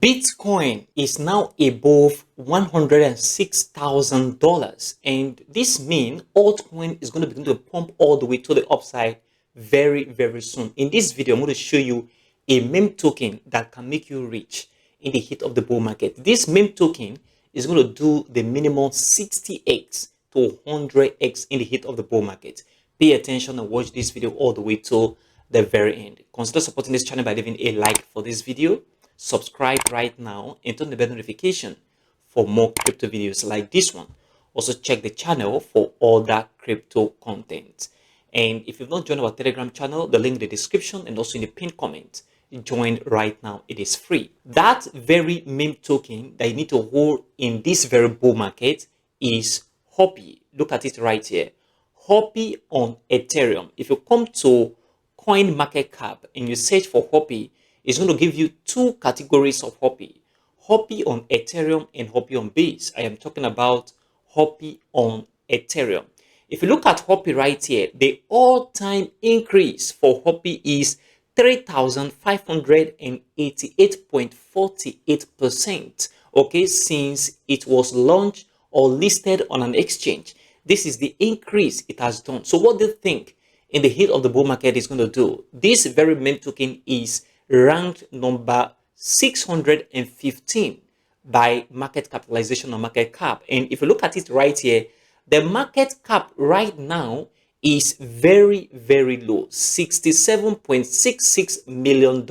Bitcoin is now above $106,000, and this means altcoin is going to begin to pump all the way to the upside very, very soon. In this video, I'm going to show you a meme token that can make you rich in the heat of the bull market. This meme token is going to do the minimum 60x to 100x in the heat of the bull market. Pay attention and watch this video all the way to the very end. Consider supporting this channel by leaving a like for this video. Subscribe right now and turn the bell notification for more crypto videos like this one. Also check the channel for other crypto content. And if you've not joined our Telegram channel, the link in the description and also in the pinned comment. Join right now. It is free. That very meme token that you need to hold in this very bull market is Hoppy. Look at it right here. Hoppy on Ethereum. If you come to coin market cap and you search for Hoppy, it's going to give you two categories of Hoppy. Hoppy on Ethereum and Hoppy on Base. I am talking about Hoppy on Ethereum. If you look at Hoppy right here, the all-time increase for Hoppy is 3,588.48%. Okay, since it was launched or listed on an exchange. This is the increase it has done. So what do you think in the heat of the bull market is going to do? This very meme token is ranked number 615 by market capitalization or market cap. And if you look at it right here, the market cap right now is very, very low, $67.66 million.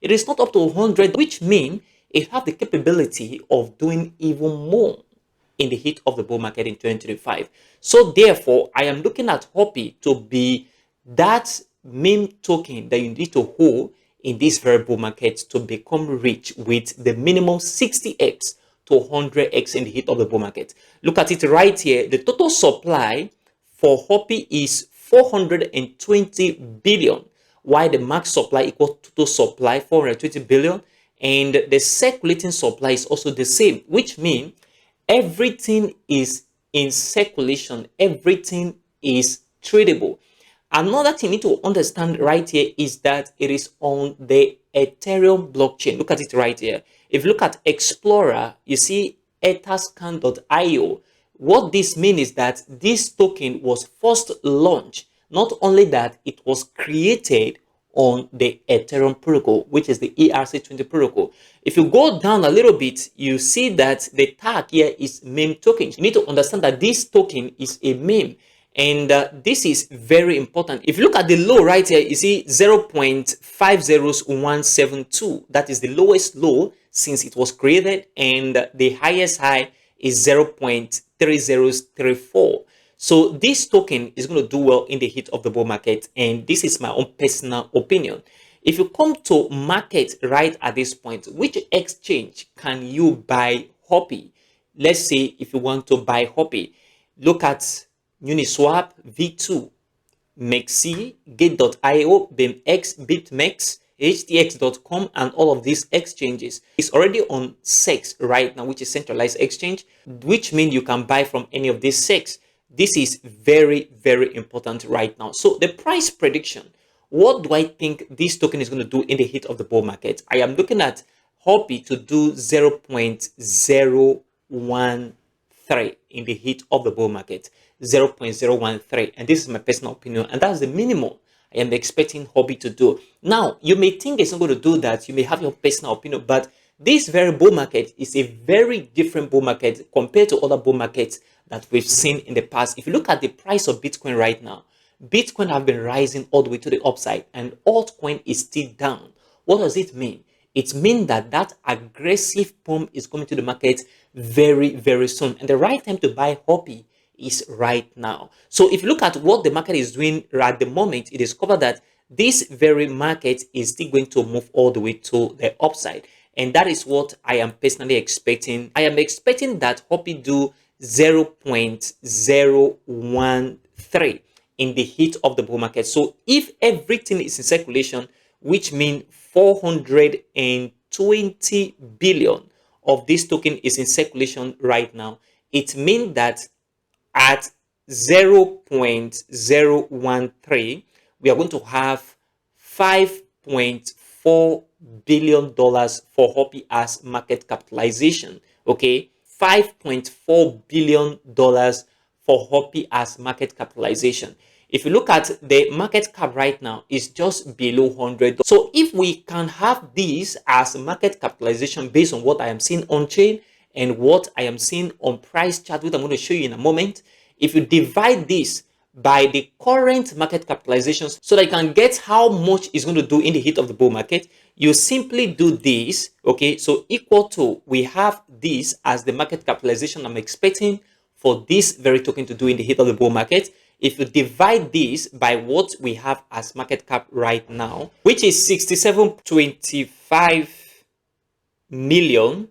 It is not up to 100, which means it has the capability of doing even more in the heat of the bull market in 2025. So therefore, I am looking at Hoppy to be that meme token that you need to hold in this very bull market to become rich with the minimum 60x to 100x in the heat of the bull market. Look at it right here. The total supply for Hoppy is 420 billion, while the max supply equals total supply 420 billion, and the circulating supply is also the same, which means everything is in circulation, everything is tradable. Another thing you need to understand right here is that it is on the Ethereum blockchain. Look at it right here. If you look at Explorer, you see etherscan.io. What this means is that this token was first launched. Not only that, it was created on the Ethereum protocol, which is the ERC20 protocol. If you go down a little bit, you see that the tag here is meme tokens. You need to understand that this token is a meme. And this is very important. If you look at the low right here, you see 0.50172. That is the lowest low since it was created. And the highest high is 0.3034. So this token is going to do well in the heat of the bull market. And this is my own personal opinion. If you come to market right at this point, which exchange can you buy Hoppy? Let's say if you want to buy Hoppy, look at Uniswap, V2, Mexi, Gate.io, BIMX, BitMEX, HTX.com, and all of these exchanges. It's already on SEX right now, which is centralized exchange, which means you can buy from any of these SEX. This is very, very important right now. So the price prediction, what do I think this token is going to do in the heat of the bull market? I am looking at Hoppy to do 0.013 in the heat of the bull market. 0.013, and this is my personal opinion, and that's the minimum I am expecting Hoppy to do. Now, you may think it's not going to do that, you may have your personal opinion, but this very bull market is a very different bull market compared to other bull markets that we've seen in the past. If you look at the price of Bitcoin right now, Bitcoin have been rising all the way to the upside, and altcoin is still down. What does it mean? It means that that aggressive pump is coming to the market very, very soon, and the right time to buy Hoppy is right now. So if you look at what the market is doing at the moment, it is discovered that this very market is still going to move all the way to the upside, and that is what I am personally expecting. I am expecting that Hoppy do 0.013 in the heat of the bull market. So if everything is in circulation, which means 420 billion of this token is in circulation right now, it means that at 0.013, we are going to have 5.4 billion for Hoppy as market capitalization. Okay, $5.4 billion for Hoppy as market capitalization. If you look at the market cap right now, it's just below $100. So if we can have this as market capitalization based on what I am seeing on chain and what I am seeing on price chart, which I'm going to show you in a moment, if you divide this by the current market capitalization so that you can get how much it's going to do in the heat of the bull market, you simply do this. Okay, so equal to, we have this as the market capitalization I'm expecting for this very token to do in the heat of the bull market. If you divide this by what we have as market cap right now, which is 67.25 million,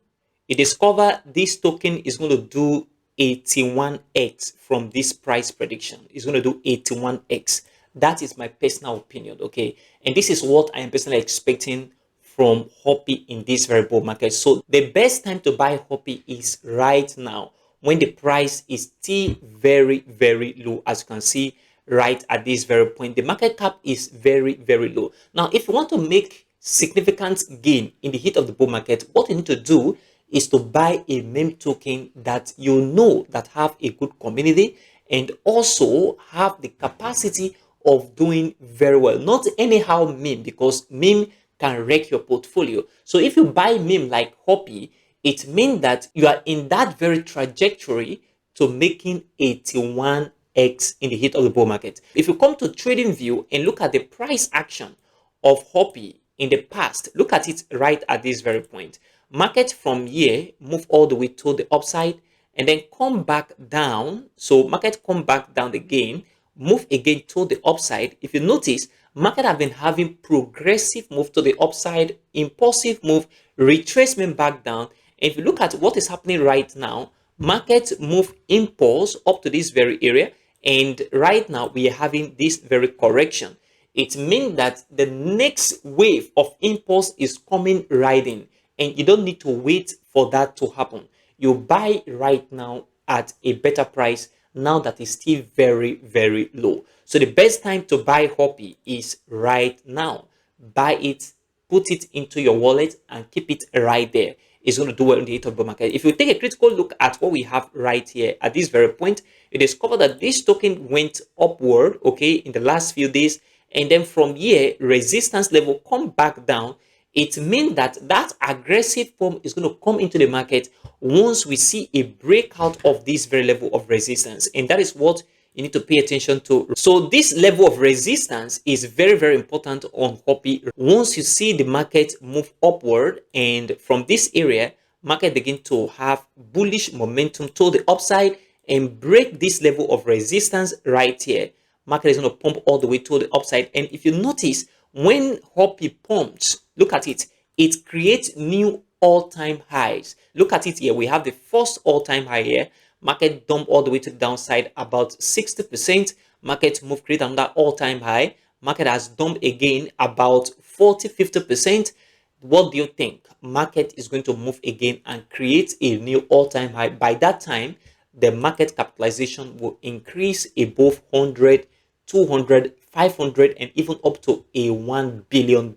you discover this token is going to do 81x from this price prediction. It's going to do 81x. That is my personal opinion, okay? And this is what I am personally expecting from Hoppy in this very bull market. So the best time to buy Hoppy is right now, when the price is still very, very low. As you can see right at this very point, the market cap is very, very low. Now, if you want to make significant gain in the heat of the bull market, what you need to do is to buy a meme token that you know that have a good community and also have the capacity of doing very well. Not anyhow meme, because meme can wreck your portfolio. So if you buy meme like Hoppy, it means that you are in that very trajectory to making 81x in the heat of the bull market. If you come to trading view and look at the price action of Hoppy in the past, look at it right at this very point. Market from here move all the way to the upside and then come back down. So market come back down again, move again to the upside. If you notice, market have been having progressive move to the upside, impulsive move, retracement back down. And if you look at what is happening right now, market move impulse up to this very area, and right now we are having this very correction. It means that the next wave of impulse is coming right in, and you don't need to wait for that to happen. You buy right now at a better price now that is still very, very low. So the best time to buy Hoppy is right now. Buy it, put it into your wallet and keep it right there. It's going to do well in the heat of the market. If you take a critical look at what we have right here at this very point, you discover that this token went upward, okay, in the last few days, and then from here resistance level come back down. It means that that aggressive form is going to come into the market once we see a breakout of this very level of resistance, and that is what you need to pay attention to. So this level of resistance is very, very important on Hoppy. Once you see the market move upward and from this area, market begin to have bullish momentum to the upside and break this level of resistance right here, market is going to pump all the way to the upside. And if you notice, when Hoppy pumps, look at it, it creates new all-time highs. Look at it here. We have the first all-time high here. Market dump all the way to the downside about 60%. Market move, create another all-time high. Market has dumped again about 40-50%. What do you think? Market is going to move again and create a new all-time high. By that time, the market capitalization will increase above 100, 200, 500, and even up to a $1 billion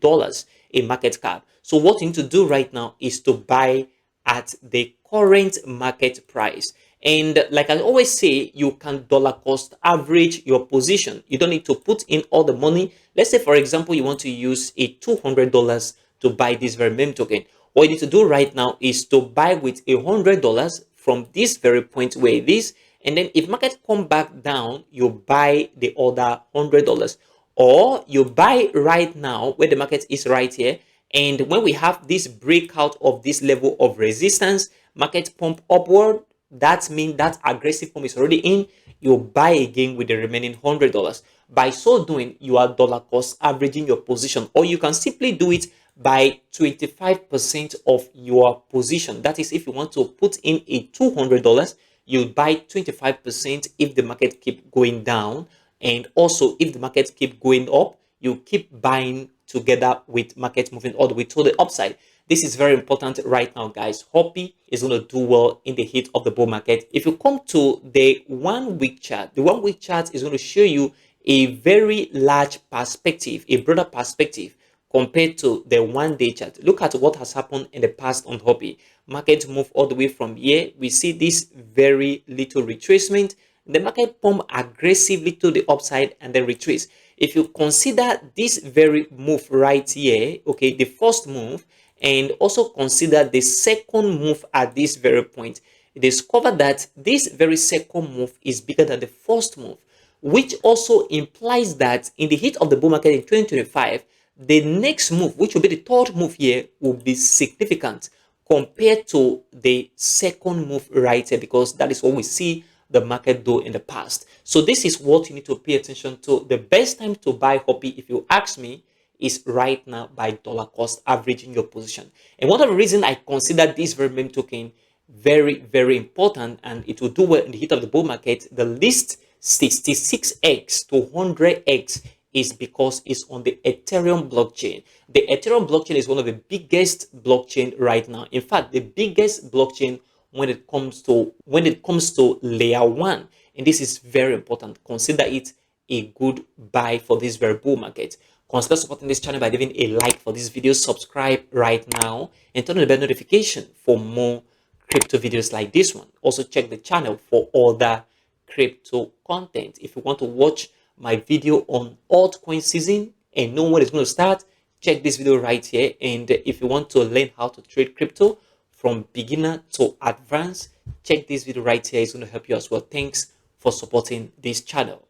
in market cap. So what you need to do right now is to buy at the current market price. And like I always say, you can dollar cost average your position. You don't need to put in all the money. Let's say, for example, you want to use a $200 to buy this very meme token. What you need to do right now is to buy with $100 from this very point where it is. And then if market come back down, you buy the other $100. Or you buy right now where the market is right here. And when we have this breakout of this level of resistance, market pump upward, that means that aggressive pump is already in. You buy again with the remaining $100. By so doing, you are dollar cost averaging your position, or you can simply do it by 25% of your position. That is, if you want to put in a $200, you buy 25% if the market keep going down, and also if the market keep going up, you keep buying together with market moving all the way to the upside. This is very important right now, guys. Hoppy is going to do well in the heat of the bull market. If you come to the 1 week chart, the 1 week chart is going to show you a very large perspective, a broader perspective compared to the 1-day chart. Look at what has happened in the past on Hoppy. Market move all the way from here. We see this very little retracement. The market pump aggressively to the upside and then retrace. If you consider this very move right here, okay, the first move, and also consider the second move at this very point, discover that this very second move is bigger than the first move, which also implies that in the heat of the bull market in 2025, the next move, which will be the third move here, will be significant compared to the second move right here, because that is what we see the market do in the past. So this is what you need to pay attention to. The best time to buy Hoppy, if you ask me, is right now by dollar cost averaging your position. And one of the reasons I consider this very meme token very, very important, and it will do well in the heat of the bull market, the least 66x to 100x, is because it's on the Ethereum blockchain. The Ethereum blockchain is one of the biggest blockchain right now. In fact, the biggest blockchain when it comes to layer 1. And this is very important. Consider it a good buy for this very bull market. Consider supporting this channel by leaving a like for this video, subscribe right now, and turn on the bell notification for more crypto videos like this one. Also check the channel for other crypto content. If you want to watch my video on altcoin season and know when it's going to start, check this video right here. And if you want to learn how to trade crypto from beginner to advanced, check this video right here. It's going to help you as well. Thanks for supporting this channel.